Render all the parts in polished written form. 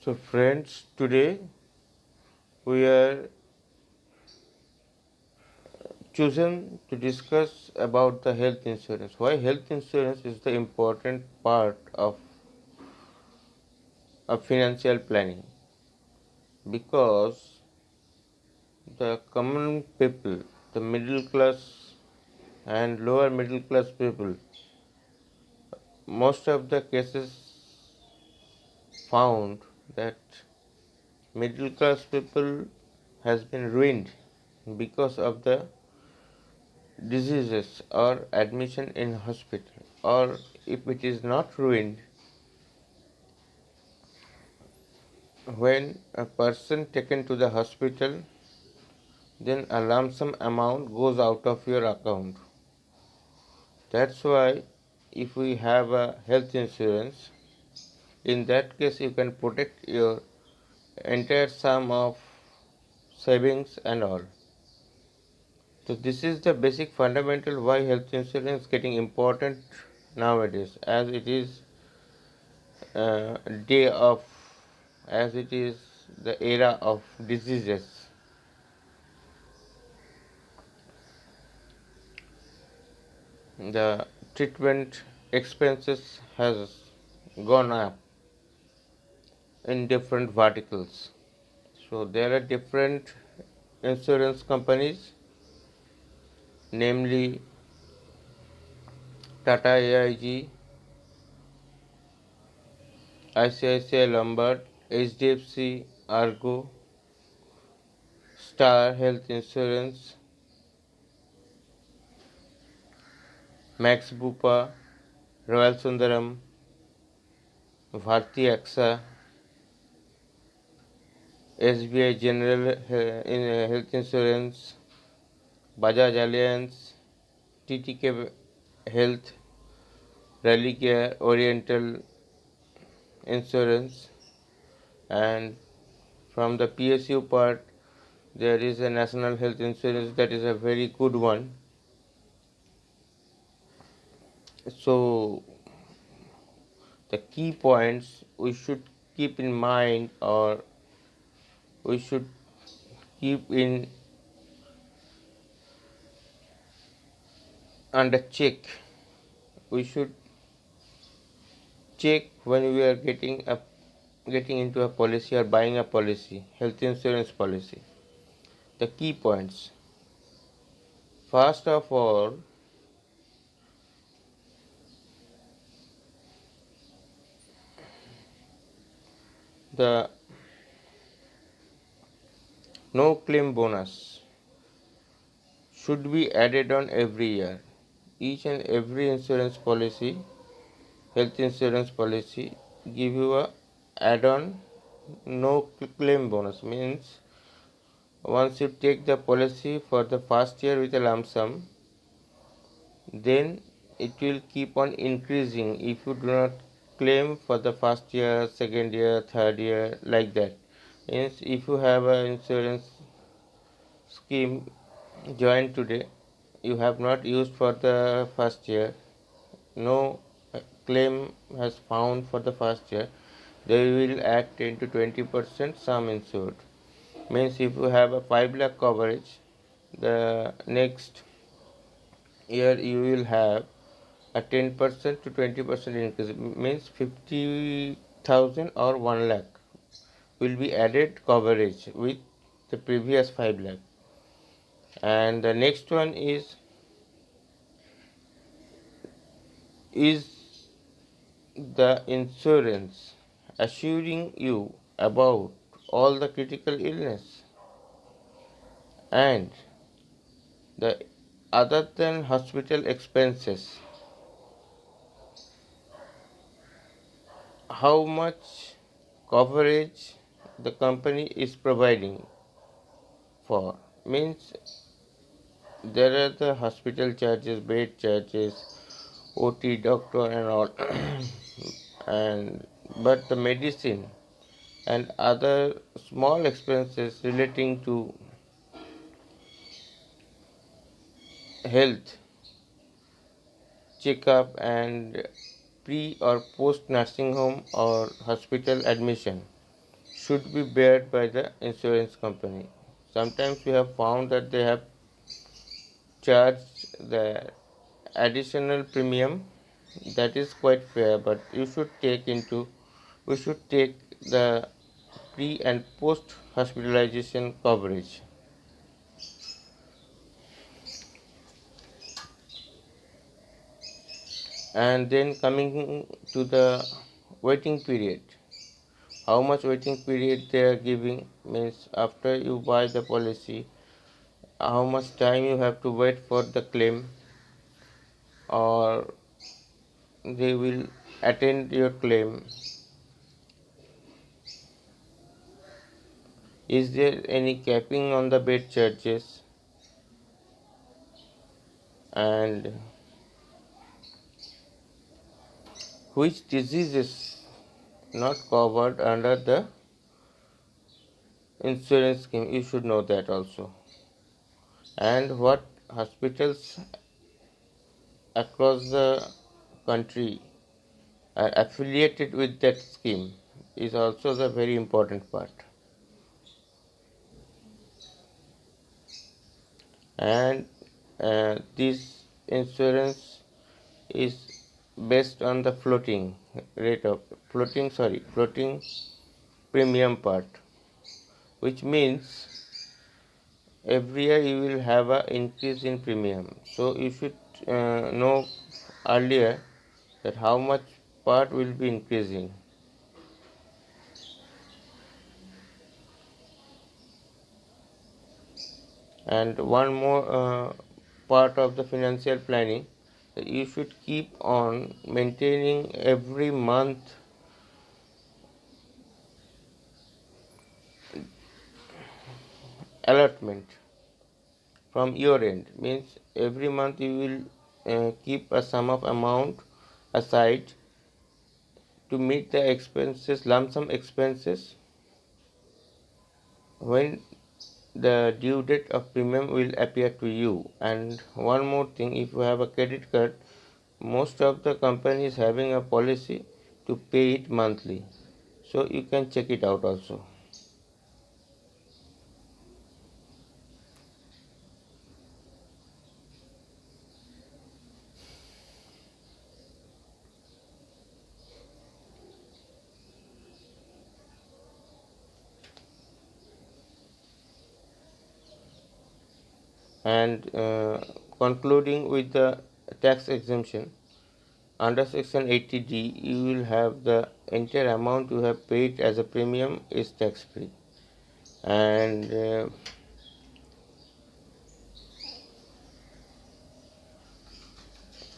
So, friends, today we are chosen to discuss about the health insurance. Why health insurance is the important part of financial planning? Because the common people, the middle class and lower middle class people, most of the cases found that middle class people has been ruined because of the diseases or admission in hospital, or if it is not ruined, when a person taken to the hospital, then a lump sum amount goes out of your account. That's why if we have a health insurance, in that case you can protect your entire sum of savings and all. So this is the basic fundamental why health insurance is getting important nowadays, as it is day of, as it is the era of diseases. The treatment expenses has gone up in different verticals. So there are different insurance companies, namely Tata AIG, ICICI Lombard, HDFC, Argo, Star Health Insurance, Max Bupa, Royal Sundaram, Bharti AXA, SBI General Health Insurance, Bajaj Allianz, TTK Health, Relicare, Oriental Insurance, and from the PSU part, there is a National Health Insurance that is a very good one. So, the key points we should keep in mind, or we should keep in under check. We should check when we are getting into a policy or buying a policy, health insurance policy. The key points. First of all, the no claim bonus should be added on every year. Each and every insurance policy, health insurance policy, give you a add-on no claim bonus. Means once you take the policy for the first year with a lump sum, then it will keep on increasing if you do not claim for the first year, second year, third year, like that. Means if you have an insurance scheme joined today, you have not used for the first year, no claim has found for the first year, they will add 10 to 20% sum insured. Means if you have a 5 lakh coverage, the next year you will have a 10% to 20% increase, means 50,000 or 1 lakh will be added coverage with the previous 5 lakh. And the next one is the insurance assuring you about all the critical illness and the other than hospital expenses, how much coverage the company is providing for. Means there are the hospital charges, bed charges, OT, doctor and all and but the medicine and other small expenses relating to health checkup and pre or post nursing home or hospital admission, should be bared by the insurance company. Sometimes we have found that they have charged the additional premium. That is quite fair, but we should take the pre and post hospitalization coverage. And then coming to the waiting period, how much waiting period they are giving means after you buy the policy, how much time you have to wait for the claim, or they will attend your claim. Is there any capping on the bed charges, and which disease is not covered under the insurance scheme? You should know that also. And what hospitals across the country are affiliated with that scheme is also the very important part. And this insurance is based on the floating premium part, which means every year you will have an increase in premium. So you should know earlier that how much part will be increasing. And one more part of the financial planning, that you should keep on maintaining every month allotment from your end. Means every month you will keep a sum of amount aside to meet the expenses, lump sum expenses, when the due date of premium will appear to you. And one more thing, if you have a credit card, most of the companies having a policy to pay it monthly, so you can check it out also. And concluding with the tax exemption, under section 80D you will have the entire amount you have paid as a premium is tax free. And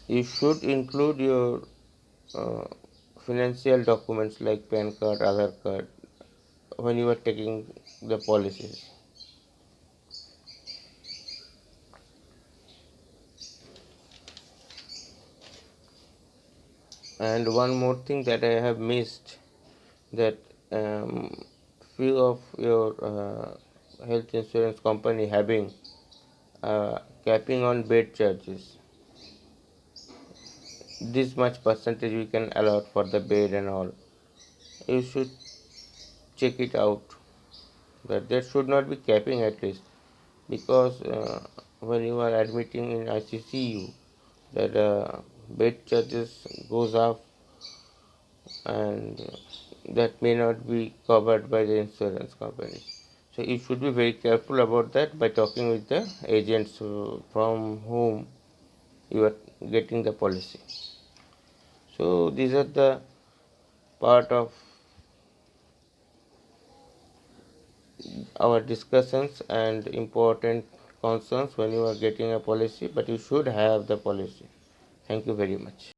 you should include your uh, financial documents like PAN card, Aadhaar card when you are taking the policies. And one more thing that I have missed, that few of your health insurance company having capping on bed charges. This much percentage we can allot for the bed and all. You should check it out. That there should not be capping at least, because when you are admitting in ICCU, that bed charges goes up, and that may not be covered by the insurance company. So you should be very careful about that by talking with the agents from whom you are getting the policy. So these are the part of our discussions and important concerns when you are getting a policy, but you should have the policy. Thank you very much.